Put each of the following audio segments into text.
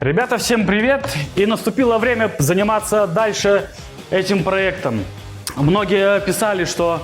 Ребята, всем привет! И наступило время заниматься дальше этим проектом. Многие писали, что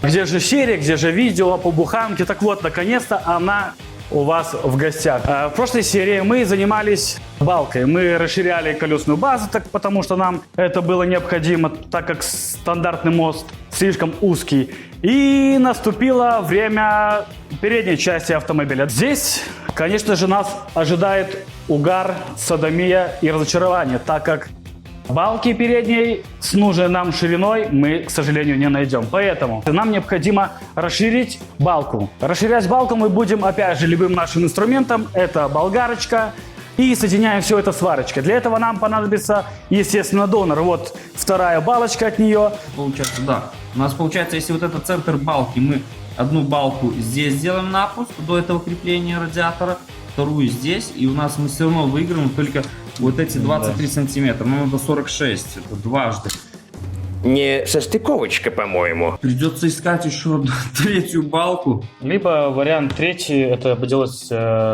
где же серия, где же видео по буханке. Так вот, наконец-то она у вас в гостях. В прошлой серии мы занимались балкой. Мы расширяли колесную базу, потому что нам это было необходимо, так как стандартный мост слишком узкий. И наступило время передней части автомобиля. Здесь, конечно же, нас ожидает угар, содомия и разочарование, так как балки передней с нужной нам шириной мы, к сожалению, не найдем. Поэтому нам необходимо расширить балку. Расширять балку мы будем, опять же, любым нашим инструментом. Это болгарочка. И соединяем все это сварочкой. Для этого нам понадобится, естественно, донор. Вот вторая балочка от нее. Получается, да. У нас получается, если вот этот центр балки, мы одну балку здесь сделаем на опуск до этого крепления радиатора, вторую здесь, и у нас мы все равно выиграем только вот эти 23 сантиметра. Нам надо 46, это дважды. Не состыковочка, по-моему. Придется искать еще третью балку. Либо вариант третий, это делать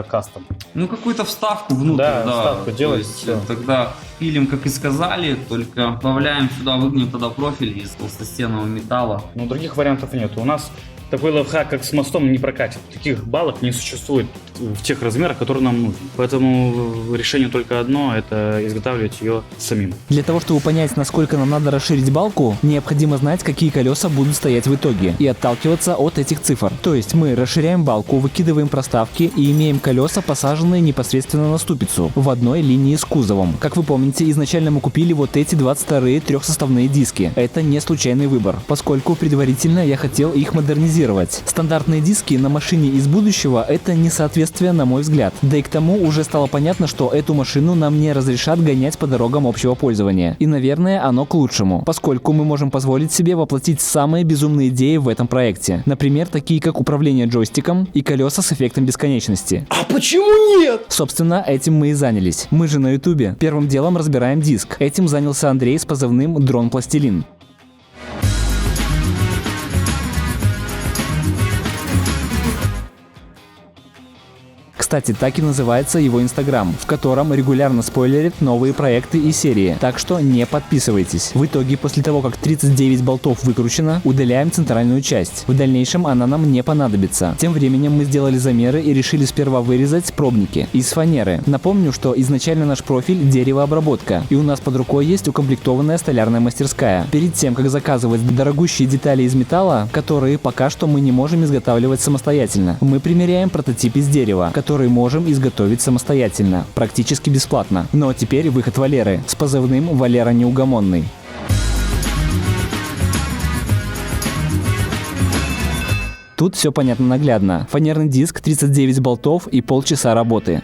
кастом. Ну, какую-то вставку внутрь, да. Вставку делать. Тогда пилим, как и сказали, только добавляем сюда, выгнем тогда профиль из толстостенного металла. Но других вариантов нет. У нас такой лайфхак, как с мостом, не прокатит. Таких балок не существует в тех размерах, которые нам нужны. Поэтому решение только одно – это изготавливать ее самим. Для того, чтобы понять, насколько нам надо расширить балку, необходимо знать, какие колеса будут стоять в итоге, и отталкиваться от этих цифр. То есть мы расширяем балку, выкидываем проставки и имеем колеса, посаженные непосредственно на ступицу, в одной линии с кузовом. Как вы помните, изначально мы купили вот эти 22-е трехсоставные диски. Это не случайный выбор, поскольку предварительно я хотел их модернизировать. Стандартные диски на машине из будущего – это несоответствие, на мой взгляд. Да и к тому уже стало понятно, что эту машину нам не разрешат гонять по дорогам общего пользования. И, наверное, оно к лучшему, поскольку мы можем позволить себе воплотить самые безумные идеи в этом проекте. Например, такие как управление джойстиком и колеса с эффектом бесконечности. А почему нет? Собственно, этим мы и занялись. Мы же на ютубе. Первым делом разбираем диск. Этим занялся Андрей с позывным «Дрон Пластилин». Кстати, так и называется его инстаграм, в котором регулярно спойлерит новые проекты и серии, так что не подписывайтесь. В итоге, после того, как 39 болтов выкручено, удаляем центральную часть. В дальнейшем она нам не понадобится. Тем временем мы сделали замеры и решили сперва вырезать пробники из фанеры. Напомню, что изначально наш профиль деревообработка, и у нас под рукой есть укомплектованная столярная мастерская. Перед тем, как заказывать дорогущие детали из металла, которые пока что мы не можем изготавливать самостоятельно, мы примеряем прототип из дерева, который можем изготовить самостоятельно, практически бесплатно. Но теперь выход Валеры с позывным «Валера Неугомонный». Тут все понятно наглядно. Фанерный диск, 39 болтов и полчаса работы.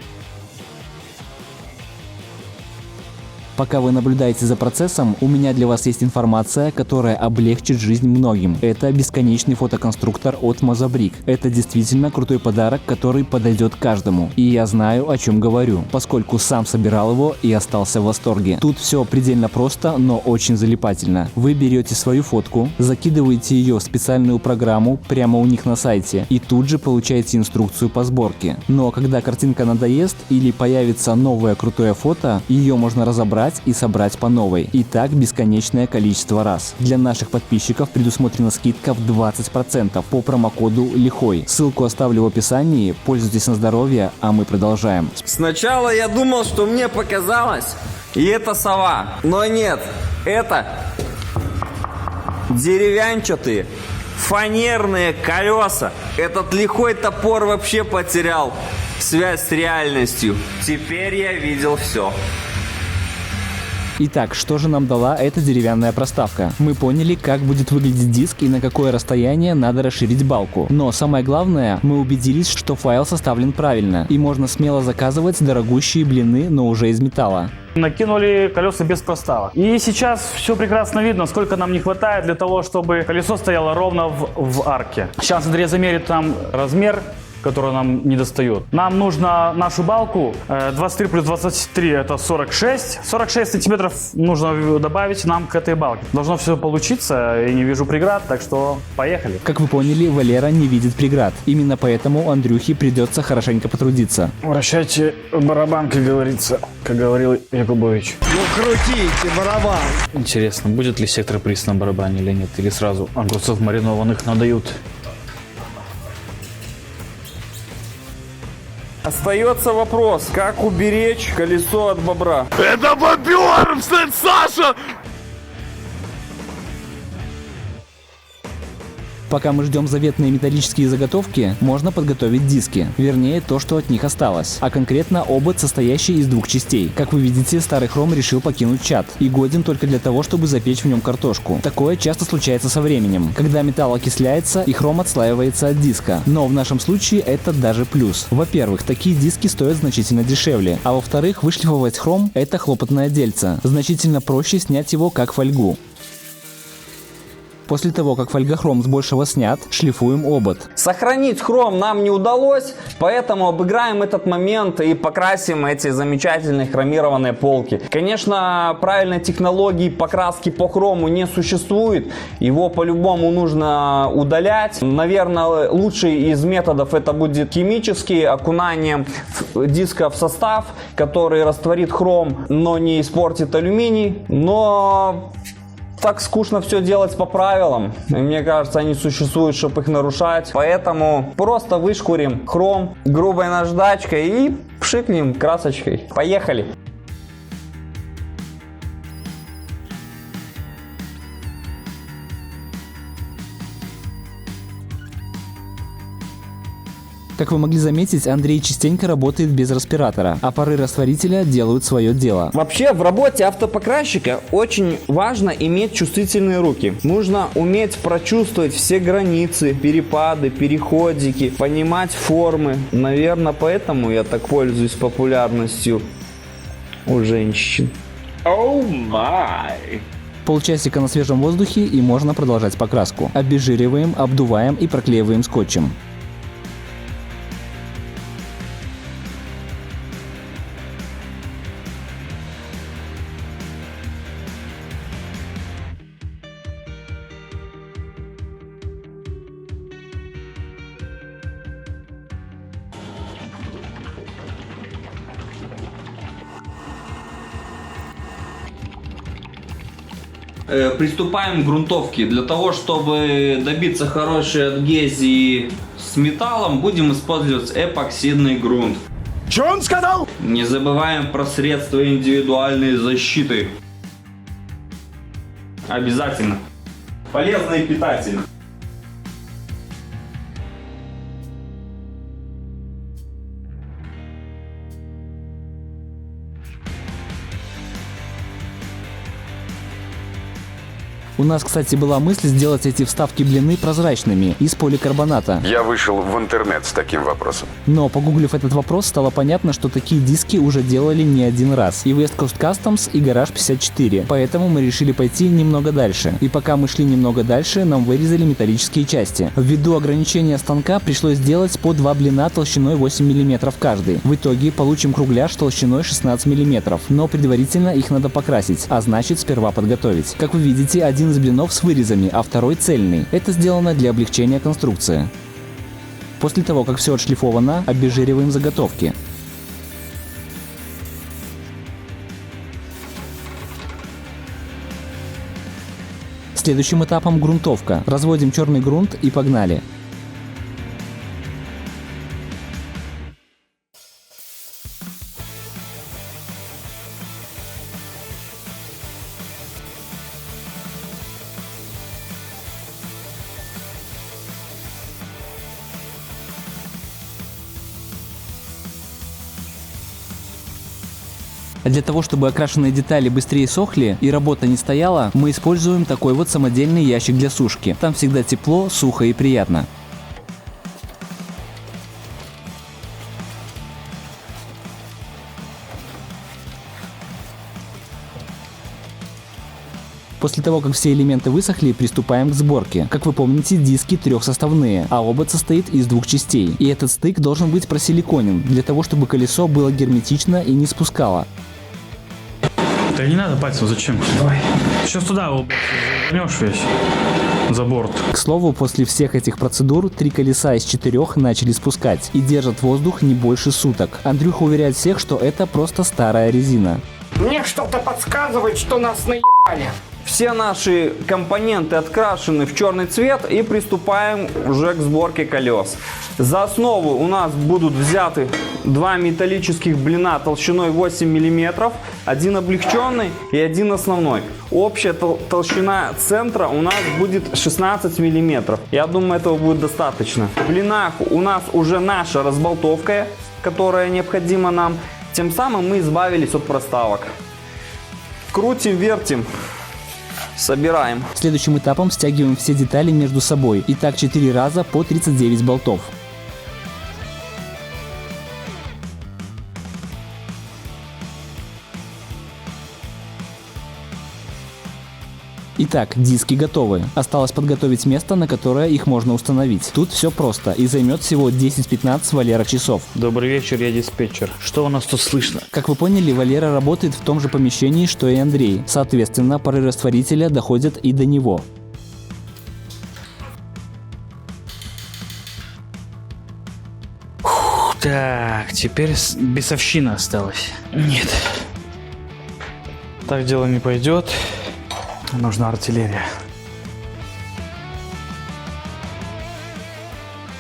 Пока вы наблюдаете за процессом, у меня для вас есть информация, которая облегчит жизнь многим. Это бесконечный фотоконструктор от Mozabrick. Это действительно крутой подарок, который подойдет каждому. И я знаю, о чем говорю, поскольку сам собирал его и остался в восторге. Тут все предельно просто, но очень залипательно. Вы берете свою фотку, закидываете ее в специальную программу прямо у них на сайте и тут же получаете инструкцию по сборке. Но когда картинка надоест или появится новое крутое фото, ее можно разобрать и собрать по новой. И так бесконечное количество раз. Для наших подписчиков предусмотрена скидка в 20% по промокоду ЛИХОЙ. Ссылку оставлю в описании. Пользуйтесь на здоровье, а мы продолжаем. Сначала я думал, что мне показалось, и это сова. Но нет, это деревянчатые фанерные колеса. Этот лихой топор вообще потерял связь с реальностью. Теперь я видел все. Итак, что же нам дала эта деревянная проставка? Мы поняли, как будет выглядеть диск и на какое расстояние надо расширить балку. Но самое главное, мы убедились, что файл составлен правильно, и можно смело заказывать дорогущие блины, но уже из металла. Накинули колеса без проставок. И сейчас все прекрасно видно, сколько нам не хватает для того, чтобы колесо стояло ровно в арке. Сейчас Андрей замерит там размер которые нам не достают. Нам нужно нашу балку 23 плюс 23 это 46. 46 сантиметров нужно добавить нам к этой балке. Должно все получиться, и не вижу преград, так что поехали. Как вы поняли, Валера не видит преград. Именно поэтому Андрюхе придется хорошенько потрудиться. Вращайте барабан, как говорится, как говорил Якубович. Ну крутите барабан. Интересно, будет ли сектор приз на барабане или нет? Или сразу огурцов маринованных надают? Остается вопрос, как уберечь колесо от бобра. Это бобер, Саша! Пока мы ждем заветные металлические заготовки, можно подготовить диски. Вернее, то, что от них осталось. А конкретно обод, состоящий из двух частей. Как вы видите, старый хром решил покинуть чат. И годен только для того, чтобы запечь в нем картошку. Такое часто случается со временем. Когда металл окисляется и хром отслаивается от диска. Но в нашем случае это даже плюс. Во-первых, такие диски стоят значительно дешевле. А во-вторых, вышлифовать хром – это хлопотное дельце. Значительно проще снять его как фольгу. После того, как фольгохром с большего снят, шлифуем обод. Сохранить хром нам не удалось, поэтому обыграем этот момент и покрасим эти замечательные хромированные полки. Конечно, правильной технологии покраски по хрому не существует, его по-любому нужно удалять. Наверное, лучший из методов это будет химический, окунание диска в состав, который растворит хром, но не испортит алюминий. Но так скучно все делать по правилам. И мне кажется, они существуют, чтобы их нарушать. Поэтому просто вышкурим хром грубой наждачкой и пшикнем красочкой. Поехали! Как вы могли заметить, Андрей частенько работает без респиратора, а пары растворителя делают свое дело. Вообще в работе автопокрасчика очень важно иметь чувствительные руки. Нужно уметь прочувствовать все границы, перепады, переходики, понимать формы. Наверное, поэтому я так пользуюсь популярностью у женщин. Оу май. Полчасика на свежем воздухе и можно продолжать покраску. Обезжириваем, обдуваем и проклеиваем скотчем. Приступаем к грунтовке. Для того, чтобы добиться хорошей адгезии с металлом, будем использовать эпоксидный грунт. Че он сказал? Не забываем про средства индивидуальной защиты. Обязательно. Полезно и питательно. У нас, кстати, была мысль сделать эти вставки-блины прозрачными, из поликарбоната. Я вышел в интернет с таким вопросом. Но, погуглив этот вопрос, стало понятно, что такие диски уже делали не один раз. И West Coast Customs, и Garage 54. Поэтому мы решили пойти немного дальше. И пока мы шли немного дальше, нам вырезали металлические части. Ввиду ограничения станка пришлось сделать по 2 блина толщиной 8 мм каждый. В итоге получим кругляш толщиной 16 мм. Но предварительно их надо покрасить, а значит сперва подготовить. Как вы видите, один из блинов с вырезами, а второй цельный. Это сделано для облегчения конструкции. После того, как все отшлифовано, обезжириваем заготовки. Следующим этапом грунтовка. Разводим черный грунт и погнали. Для того, чтобы окрашенные детали быстрее сохли и работа не стояла, мы используем такой вот самодельный ящик для сушки. Там всегда тепло, сухо и приятно. После того, как все элементы высохли, приступаем к сборке. Как вы помните, диски трехсоставные, а обод состоит из двух частей. И этот стык должен быть просиликонен, для того, чтобы колесо было герметично и не спускало. Да не надо пальцем, зачем? Давай. Сейчас туда его вернешь весь за борт. К слову, после всех этих процедур 3 колеса из 4 начали спускать и держат воздух не больше суток. Андрюха уверяет всех, что это просто старая резина. Мне что-то подсказывает, что нас наебали. Все наши компоненты открашены в черный цвет и приступаем уже к сборке колес. За основу у нас будут взяты 2 металлических блина толщиной 8 мм, один облегченный и один основной. Общая толщина центра у нас будет 16 мм. Я думаю, этого будет достаточно. В блинах у нас уже наша разболтовка, которая необходима нам. Тем самым мы избавились от проставок. Крутим, вертим. Собираем. Следующим этапом стягиваем все детали между собой. И так 4 раза по 39 болтов. Итак, диски готовы. Осталось подготовить место, на которое их можно установить. Тут все просто и займет всего 10-15 Валера часов. Добрый вечер, я диспетчер. Что у нас тут слышно? Как вы поняли, Валера работает в том же помещении, что и Андрей. Соответственно, пары растворителя доходят и до него. Так, теперь бесовщина осталась. Нет. Так дело не пойдет. Нужна артиллерия.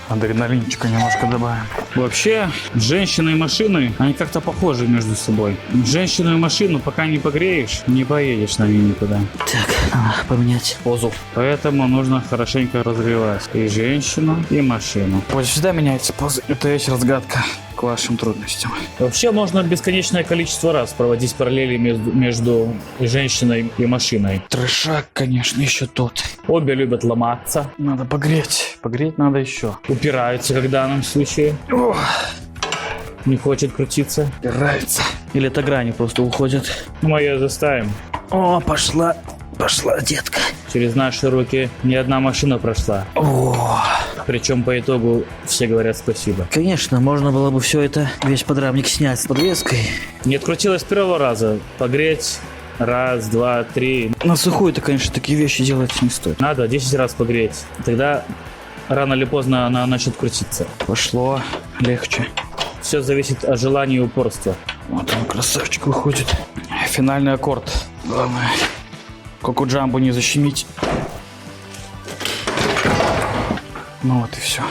Адреналинчика немножко добавим. Вообще, женщины и машины, они как-то похожи между собой. Женщину и машину пока не погреешь, не поедешь на ней никуда. Так, надо поменять позу. Поэтому нужно хорошенько разогревать и женщину, и машину. Вот сюда меняется поза. Это есть разгадка к вашим трудностям. Вообще можно бесконечное количество раз проводить параллели между женщиной и машиной. Трешак, конечно, еще тот. Обе любят ломаться. Надо погреть. Погреть надо еще. Упираются, когда в данном случае. Ох. Не хочет крутиться. Упирается. Или это грани просто уходят. Мы ее заставим. О, пошла. Пошла, детка. Через наши руки ни одна машина прошла. О. Причем по итогу все говорят спасибо. Конечно, можно было бы все это, весь подрамник снять с подвеской. Не открутилось с первого раза. Погреть. Раз, два, три. На сухую-то, конечно, такие вещи делать не стоит. Надо 10 раз погреть. Тогда рано или поздно она начнет крутиться. Пошло легче. Все зависит от желания и упорства. Вот он, красавчик, выходит. Финальный аккорд. Главное, коку-джамбу не защемить. Ну вот и все.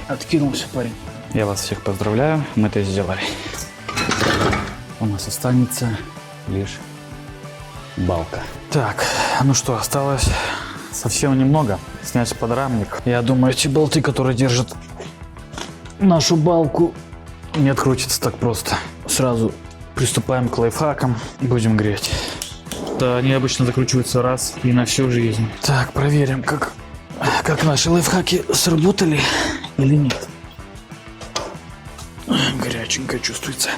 Откинулся парень. Я вас всех поздравляю, мы это сделали. У нас останется лишь балка. Так, ну что, осталось совсем немного. Снять подрамник. Я думаю, эти болты, которые держат нашу балку, не открутятся так просто. Сразу приступаем к лайфхакам. Будем греть. Да, они обычно закручиваются раз и на всю жизнь. Так, проверим, как наши лайфхаки сработали или нет. Горяченько чувствуется.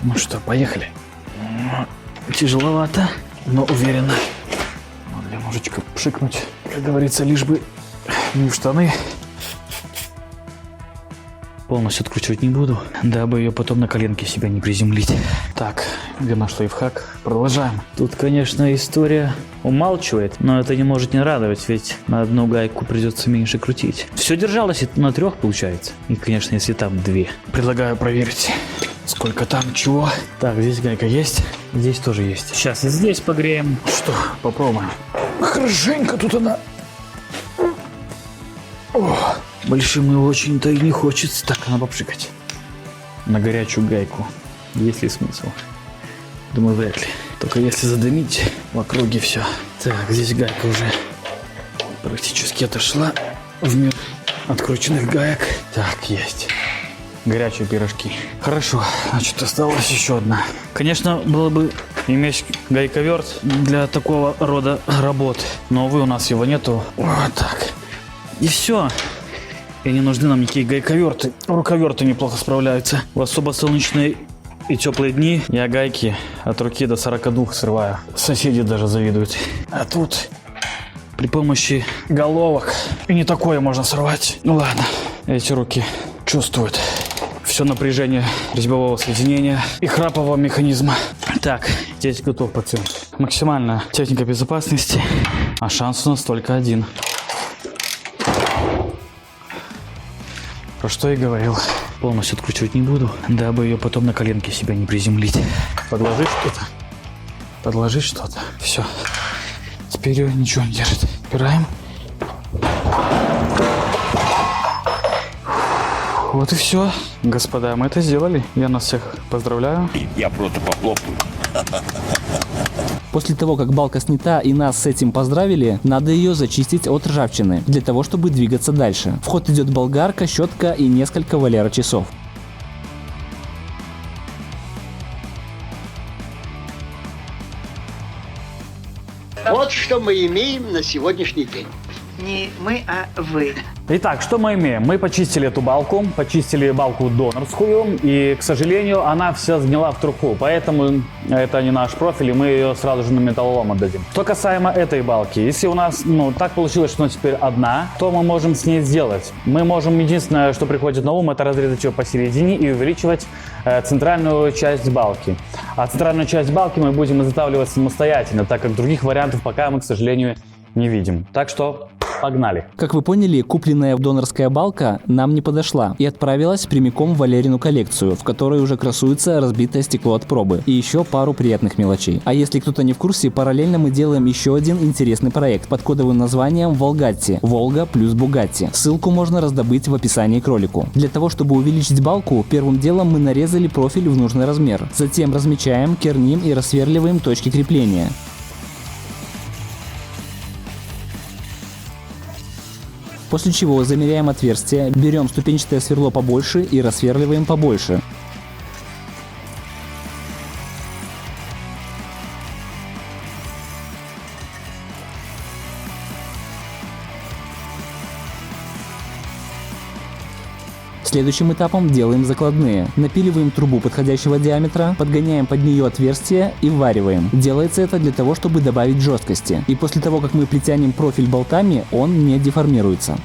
Ну что, поехали. Тяжеловато, но уверенно. Надо немножечко пшикнуть, как говорится, лишь бы не в штаны. Полностью откручивать не буду, дабы ее потом на коленке себя не приземлить. Так, где наш лайфхак? Продолжаем. Тут, конечно, история умалчивает, но это не может не радовать, ведь на одну гайку придется меньше крутить. Все держалось на 3, получается. И, конечно, если там 2. Предлагаю проверить, сколько там чего. Так, здесь гайка есть, здесь тоже есть. Сейчас и здесь погреем. Что, попробуем. Хорошенько тут она. О, большим и очень-то и не хочется. Так, надо попшикать. На горячую гайку. Есть ли смысл? Думаю, вряд ли. Только если задымить в округе все. Так, здесь гайка уже практически отошла в мир открученных гаек. Так, есть. Горячие пирожки. Хорошо, значит, осталась еще одна. Конечно, было бы иметь гайковерт для такого рода работ. Но, увы, у нас его нету. Вот так. И все. И не нужны нам никакие гайковерты. Руковерты неплохо справляются. В особо солнечные и теплые дни я гайки от руки до 42 срываю. Соседи даже завидуют. А тут при помощи головок и не такое можно сорвать. Ну ладно, эти руки чувствуют все напряжение резьбового соединения и храпового механизма. Так, здесь готов пациент. Максимальная техника безопасности, а шанс у нас только один. Про что я говорил. Полностью откручивать не буду, дабы ее потом на коленке себя не приземлить. Подложить что-то. Подложить что-то. Все. Теперь ее ничего не держит. Убираем. Вот и все. Господа, мы это сделали. Я нас всех поздравляю. Я просто похлопаю. После того, как балка снята и нас с этим поздравили, надо ее зачистить от ржавчины, для того, чтобы двигаться дальше. В ход идет болгарка, щетка и несколько валера-часов. Вот что мы имеем на сегодняшний день. Не мы, а вы. Итак, что мы имеем? Мы почистили эту балку, почистили балку донорскую, и, к сожалению, она вся сгнила в труху, поэтому это не наш профиль, и мы ее сразу же на металлолом отдадим. Что касаемо этой балки, если у нас, так получилось, что она теперь одна, то мы можем с ней сделать? Мы можем, единственное, что приходит на ум, это разрезать ее посередине и увеличивать центральную часть балки. А центральную часть балки мы будем изготавливать самостоятельно, так как других вариантов пока мы, к сожалению, не видим. Так что погнали. Как вы поняли, купленная донорская балка нам не подошла и отправилась прямиком в Валерину коллекцию, в которой уже красуется разбитое стекло от пробы и еще пару приятных мелочей. А если кто-то не в курсе, параллельно мы делаем еще один интересный проект под кодовым названием Волгатти. Волга плюс Бугатти. Ссылку можно раздобыть в описании к ролику. Для того, чтобы увеличить балку, первым делом мы нарезали профиль в нужный размер. Затем размечаем, керним и рассверливаем точки крепления. После чего замеряем отверстие, берем ступенчатое сверло побольше и рассверливаем побольше. Следующим этапом делаем закладные. Напиливаем трубу подходящего диаметра, подгоняем под нее отверстие и ввариваем. Делается это для того, чтобы добавить жесткости. И после того, как мы притянем профиль болтами, он не деформируется.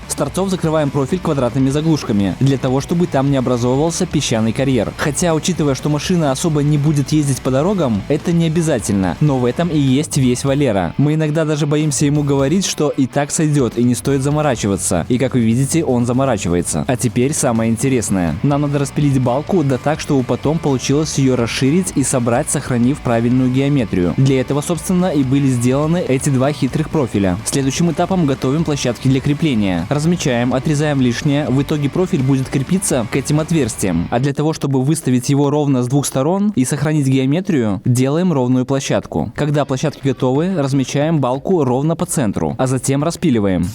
С торцов закрываем профиль квадратными заглушками, для того, чтобы там не образовывался песчаный карьер. Хотя, учитывая, что машина особо не будет ездить по дорогам, это не обязательно, но в этом и есть весь Валера. Мы иногда даже боимся ему говорить, что и так сойдет, и не стоит заморачиваться. И как вы видите, он заморачивается. А теперь самое интересное. Нам надо распилить балку, да так, чтобы потом получилось ее расширить и собрать, сохранив правильную геометрию. Для этого, собственно, и были сделаны эти два хитрых профиля. Следующим этапом готовим площадки для крепления. Размечаем, отрезаем лишнее, в итоге профиль будет крепиться к этим отверстиям. А для того, чтобы выставить его ровно с двух сторон и сохранить геометрию, делаем ровную площадку. Когда площадки готовы, размечаем балку ровно по центру, а затем распиливаем.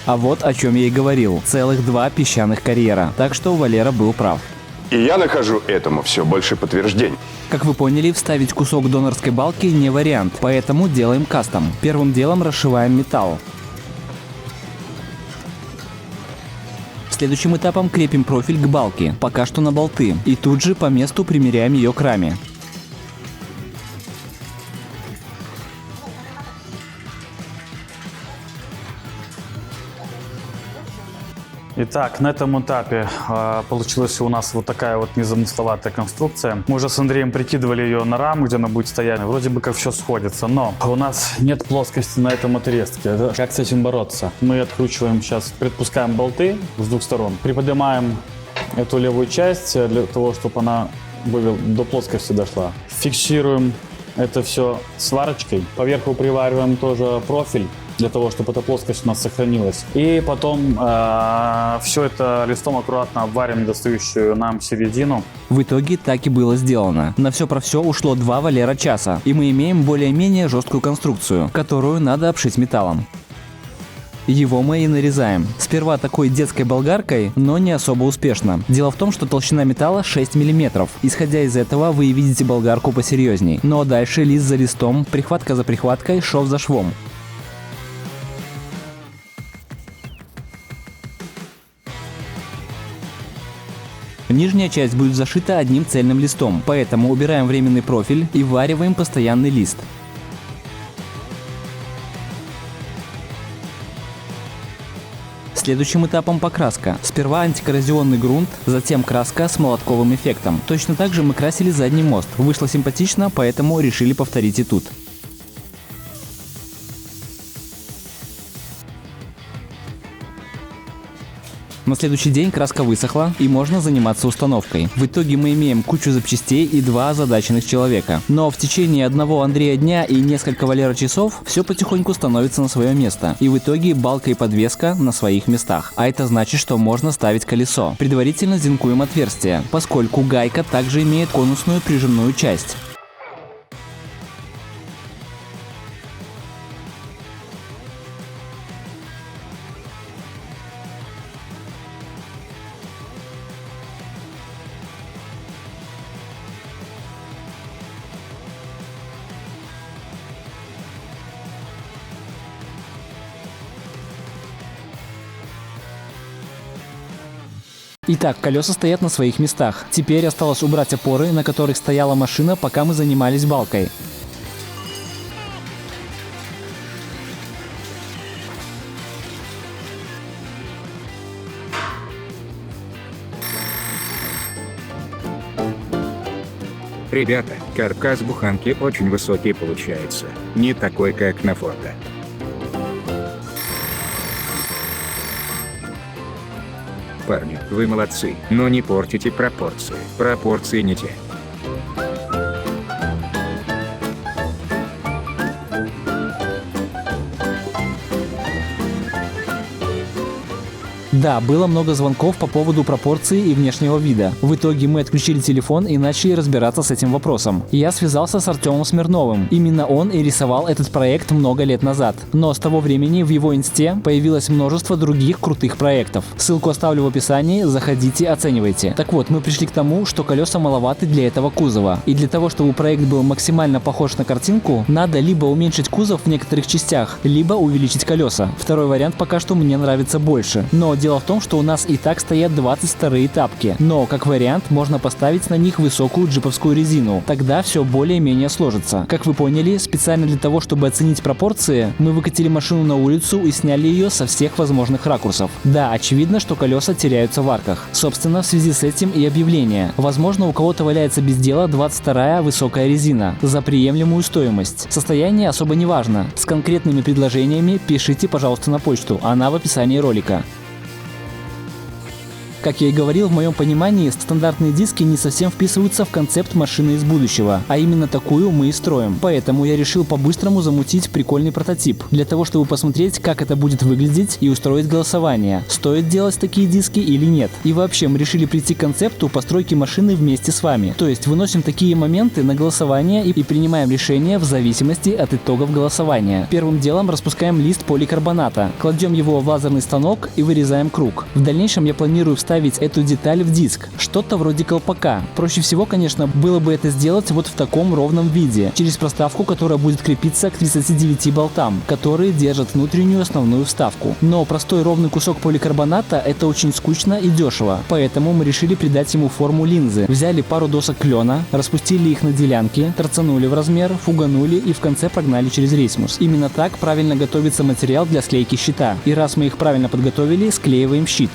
А вот о чем я и говорил. Целых два песчаных карьера. Так что Валера был прав. И я нахожу этому все больше подтверждений. Как вы поняли, вставить кусок донорской балки не вариант, поэтому делаем кастом. Первым делом расшиваем металл. Следующим этапом крепим профиль к балке, пока что на болты, и тут же по месту примеряем ее к раме. Итак, на этом этапе получилась у нас вот такая вот незамысловатая конструкция. Мы уже с Андреем прикидывали ее на раму, где она будет стоять. Вроде бы как все сходится, но у нас нет плоскости на этом отрезке. Как с этим бороться? Мы откручиваем сейчас, предпускаем болты с двух сторон, приподнимаем эту левую часть для того, чтобы она до плоскости дошла. Фиксируем это все сварочкой. Поверху привариваем тоже профиль, для того, чтобы эта плоскость у нас сохранилась. И потом все это листом аккуратно обварим достающую нам середину. В итоге так и было сделано. На все про все ушло 2 Валера часа. И мы имеем более-менее жесткую конструкцию, которую надо обшить металлом. Его мы и нарезаем. Сперва такой детской болгаркой, но не особо успешно. Дело в том, что толщина металла 6 мм. Исходя из этого, вы видите болгарку посерьезней. Но дальше лист за листом, прихватка за прихваткой, шов за швом. Нижняя часть будет зашита одним цельным листом, поэтому убираем временный профиль и ввариваем постоянный лист. Следующим этапом покраска. Сперва антикоррозионный грунт, затем краска с молотковым эффектом. Точно так же мы красили задний мост. Вышло симпатично, поэтому решили повторить и тут. На следующий день краска высохла, и можно заниматься установкой. В итоге мы имеем кучу запчастей и 2 озадаченных человека. Но в течение одного Андрея дня и несколько Валера часов все потихоньку становится на свое место. И в итоге балка и подвеска на своих местах. А это значит, что можно ставить колесо. Предварительно зинкуем отверстие, поскольку гайка также имеет конусную прижимную часть. Итак, колеса стоят на своих местах. Теперь осталось убрать опоры, на которых стояла машина, пока мы занимались балкой. Ребята, каркас буханки очень высокий получается. Не такой, как на фото. Парни, вы молодцы, но не портите пропорции. Пропорции не те. Да, было много звонков по поводу пропорции и внешнего вида. В итоге мы отключили телефон и начали разбираться с этим вопросом. Я связался с Артемом Смирновым. Именно он и рисовал этот проект много лет назад. Но с того времени в его инсте появилось множество других крутых проектов. Ссылку оставлю в описании, заходите, оценивайте. Так вот, мы пришли к тому, что колеса маловаты для этого кузова. И для того, чтобы проект был максимально похож на картинку, надо либо уменьшить кузов в некоторых частях, либо увеличить колеса. Второй вариант пока что мне нравится больше. Но дело в том, что у нас и так стоят 22-е тапки, но как вариант можно поставить на них высокую джиповскую резину, тогда все более-менее сложится. Как вы поняли, специально для того, чтобы оценить пропорции, мы выкатили машину на улицу и сняли ее со всех возможных ракурсов. Да, очевидно, что колеса теряются в арках. Собственно, в связи с этим и объявление. Возможно, у кого-то валяется без дела 22-я высокая резина за приемлемую стоимость. Состояние особо не важно. С конкретными предложениями пишите, пожалуйста, на почту, она в описании ролика. Как я и говорил, в моем понимании стандартные диски не совсем вписываются в концепт машины из будущего, а именно такую мы и строим. Поэтому я решил по-быстрому замутить прикольный прототип, для того, чтобы посмотреть, как это будет выглядеть и устроить голосование, стоит делать такие диски или нет. И вообще мы решили прийти к концепту постройки машины вместе с вами. То есть выносим такие моменты на голосование и принимаем решение в зависимости от итогов голосования. Первым делом распускаем лист поликарбоната, кладем его в лазерный станок и вырезаем круг. В дальнейшем я планирую вставить эту деталь в диск, что-то вроде колпака. Проще всего, конечно, было бы это сделать вот в таком ровном виде, через проставку, которая будет крепиться к 39 болтам, которые держат внутреннюю основную вставку. Но простой ровный кусок поликарбоната — это очень скучно и дешево, поэтому мы решили придать ему форму линзы. Взяли пару досок клена, распустили их на делянки, торцанули в размер, фуганули и в конце прогнали через рейсмус. Именно так правильно готовится материал для склейки щита. И раз мы их правильно подготовили, склеиваем щит.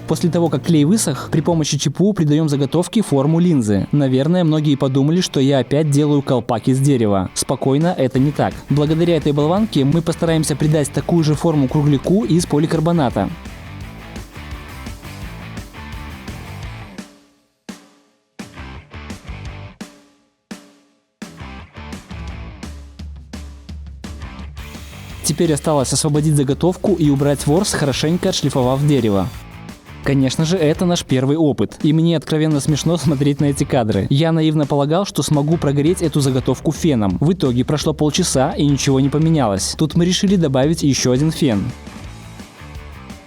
После того, как клей высох, при помощи ЧПУ придаем заготовке форму линзы. Наверное, многие подумали, что я опять делаю колпак из дерева. Спокойно, это не так. Благодаря этой болванке мы постараемся придать такую же форму кругляку из поликарбоната. Теперь осталось освободить заготовку и убрать ворс, хорошенько отшлифовав дерево. Конечно же, это наш первый опыт, и мне откровенно смешно смотреть на эти кадры. Я наивно полагал, что смогу прогреть эту заготовку феном. В итоге прошло полчаса и ничего не поменялось. Тут мы решили добавить еще один фен.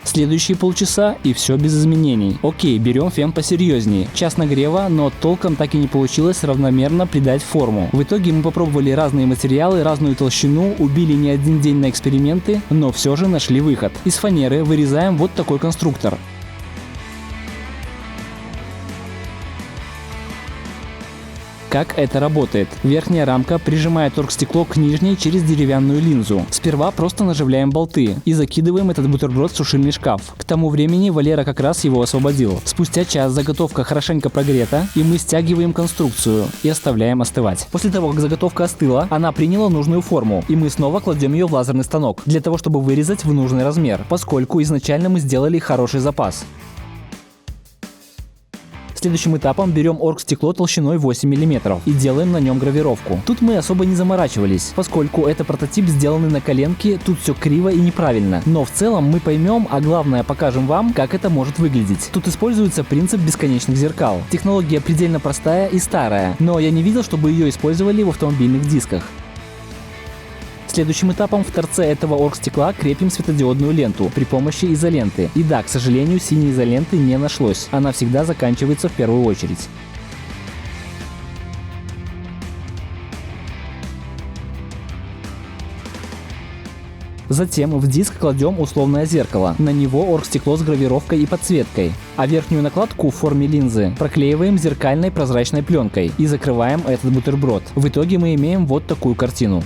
Следующие полчаса и все без изменений. Окей, берем фен посерьезнее. Час нагрева, но толком так и не получилось равномерно придать форму. В итоге мы попробовали разные материалы, разную толщину, убили не один день на эксперименты, но все же нашли выход. Из фанеры вырезаем вот такой конструктор. Как это работает? Верхняя рамка прижимает оргстекло к нижней через деревянную линзу. Сперва просто наживляем болты и закидываем этот бутерброд в сушильный шкаф. К тому времени Валера как раз его освободил. Спустя час заготовка хорошенько прогрета, и мы стягиваем конструкцию и оставляем остывать. После того, как заготовка остыла, она приняла нужную форму, и мы снова кладем ее в лазерный станок, для того, чтобы вырезать в нужный размер, поскольку изначально мы сделали хороший запас. Следующим этапом берем оргстекло толщиной 8 мм и делаем на нем гравировку. Тут мы особо не заморачивались, поскольку это прототип, сделанный на коленке, тут все криво и неправильно. Но в целом мы поймем, а главное покажем вам, как это может выглядеть. Тут используется принцип бесконечных зеркал. Технология предельно простая и старая, но я не видел, чтобы ее использовали в автомобильных дисках. Следующим этапом в торце этого оргстекла крепим светодиодную ленту при помощи изоленты. И да, к сожалению, синей изоленты не нашлось. Она всегда заканчивается в первую очередь. Затем в диск кладем условное зеркало. На него оргстекло с гравировкой и подсветкой. А верхнюю накладку в форме линзы проклеиваем зеркальной прозрачной пленкой и закрываем этот бутерброд. В итоге мы имеем вот такую картину.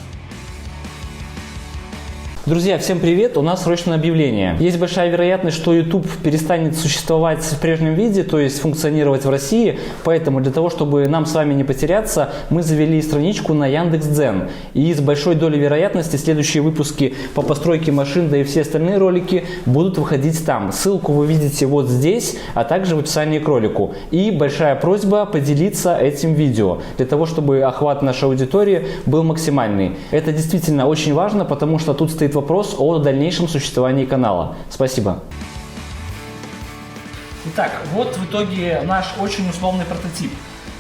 Друзья, всем привет! У нас срочное объявление. Есть большая вероятность, что YouTube перестанет существовать в прежнем виде, то есть функционировать в России. Поэтому для того, чтобы нам с вами не потеряться, мы завели страничку на Яндекс.Дзен. И с большой долей вероятности следующие выпуски по постройке машин, да и все остальные ролики будут выходить там. Ссылку вы видите вот здесь, а также в описании к ролику. И большая просьба поделиться этим видео, для того, чтобы охват нашей аудитории был максимальный. Это действительно очень важно, потому что тут стоит вопрос о дальнейшем существовании канала. Спасибо. Итак, вот в итоге наш очень условный прототип.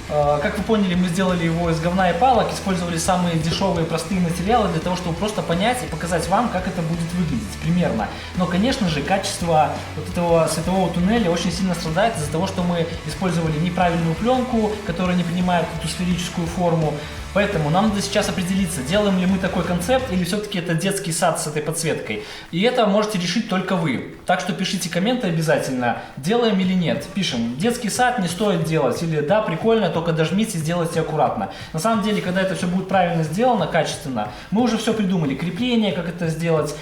Как вы поняли, мы сделали его из говна и палок, использовали самые дешевые простые материалы для того, чтобы просто понять и показать вам, как это будет выглядеть примерно. Но, конечно же, качество вот этого светового туннеля очень сильно страдает из-за того, что мы использовали неправильную пленку, которая не принимает эту сферическую форму. Поэтому нам надо сейчас определиться, делаем ли мы такой концепт или все-таки это детский сад с этой подсветкой. И это можете решить только вы. Так что пишите комменты обязательно, делаем или нет. Пишем, детский сад не стоит делать, или да, прикольно, только дожмите, сделайте аккуратно. На самом деле, когда это все будет правильно сделано, качественно, мы уже все придумали. Крепление, как это сделать,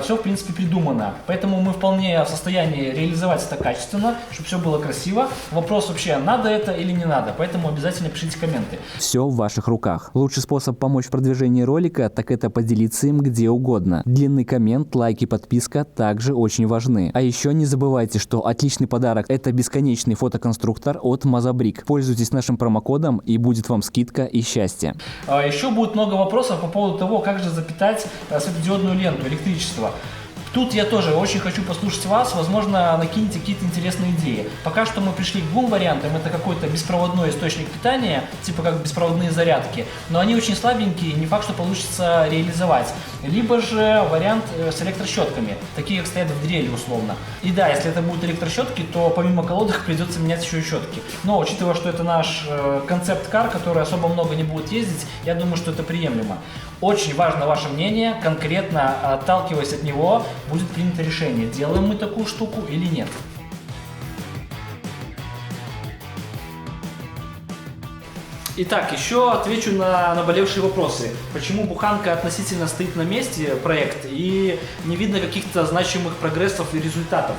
все в принципе придумано. Поэтому мы вполне в состоянии реализовать это качественно, чтобы все было красиво. Вопрос вообще, надо это или не надо, поэтому обязательно пишите комменты. Все в ваших руках. Лучший способ помочь в продвижении ролика, так это поделиться им где угодно. Длинный коммент, лайк и подписка также очень важны. А еще не забывайте, что отличный подарок — это бесконечный фотоконструктор от Mozabrick. Пользуйтесь нашим промокодом, и будет вам скидка и счастье. Еще будет много вопросов по поводу того, как же запитать светодиодную ленту, электричество. Тут я тоже очень хочу послушать вас, возможно, накинете какие-то интересные идеи. Пока что мы пришли к двум вариантам. Это какой-то беспроводной источник питания, типа как беспроводные зарядки, но они очень слабенькие, не факт, что получится реализовать. Либо же вариант с электрощетками, такие как стоят в дреле условно. И да, если это будут электрощетки, то помимо колодок придется менять еще и щетки. Но учитывая, что это наш концепт-кар, который особо много не будет ездить, я думаю, что это приемлемо. Очень важно ваше мнение, конкретно отталкиваясь от него, будет принято решение, делаем мы такую штуку или нет. Итак, еще отвечу на наболевшие вопросы. Почему буханка относительно стоит на месте, проект, и не видно каких-то значимых прогрессов и результатов?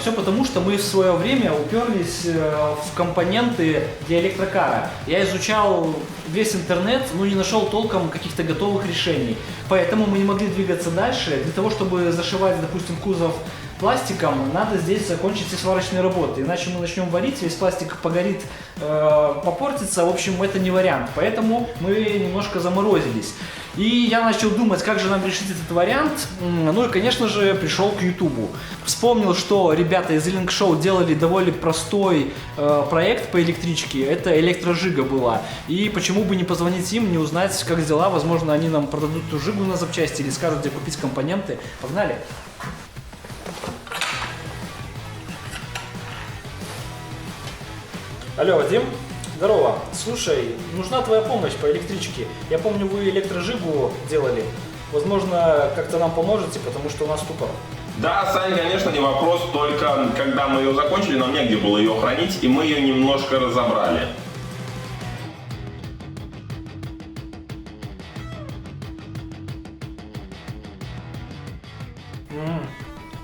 Все потому, что мы в свое время уперлись в компоненты для электрокара. Я изучал весь интернет, но не нашел толком каких-то готовых решений. Поэтому мы не могли двигаться дальше. Для того, чтобы зашивать, допустим, кузов пластиком, надо здесь закончить все сварочные работы. Иначе мы начнем варить, весь пластик погорит, попортится. В общем, это не вариант. Поэтому мы немножко заморозились. И я начал думать, как же нам решить этот вариант. Ну и, конечно же, пришел к Ютубу. Вспомнил, что ребята из Link Show делали довольно простой проект по электричке. Это электрожига была. И почему бы не позвонить им, не узнать, как дела. Возможно, они нам продадут ту жигу на запчасти или скажут, где купить компоненты. Погнали! Алло, Вадим? Здорово. Слушай, нужна твоя помощь по электричке. Я помню, вы электрожигу делали. Возможно, как-то нам поможете, потому что у нас ступор. Да, Сань, конечно, не вопрос, только когда мы ее закончили, нам негде было ее хранить, и мы ее немножко разобрали.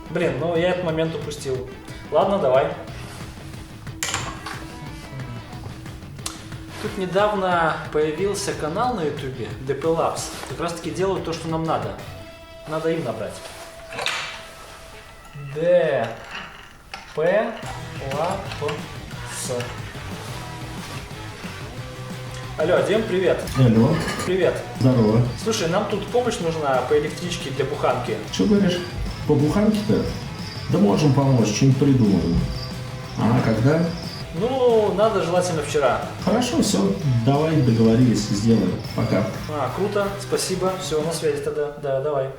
Блин, ну я этот момент упустил. Ладно, давай. Тут недавно появился канал на ютубе DP Labs. Как раз таки делают то, что нам надо. Надо им набрать. DP Labs. Алло, Дим, привет. Алло. Привет. Здорово. Слушай, нам тут помощь нужна по электричке для буханки. Что говоришь? По буханке-то? Да можем помочь, что-нибудь придумаем. А когда? Ну, надо желательно вчера. Хорошо, все, давай договорились, сделаем. Пока. Круто, спасибо. Все, на связи тогда. Да, давай.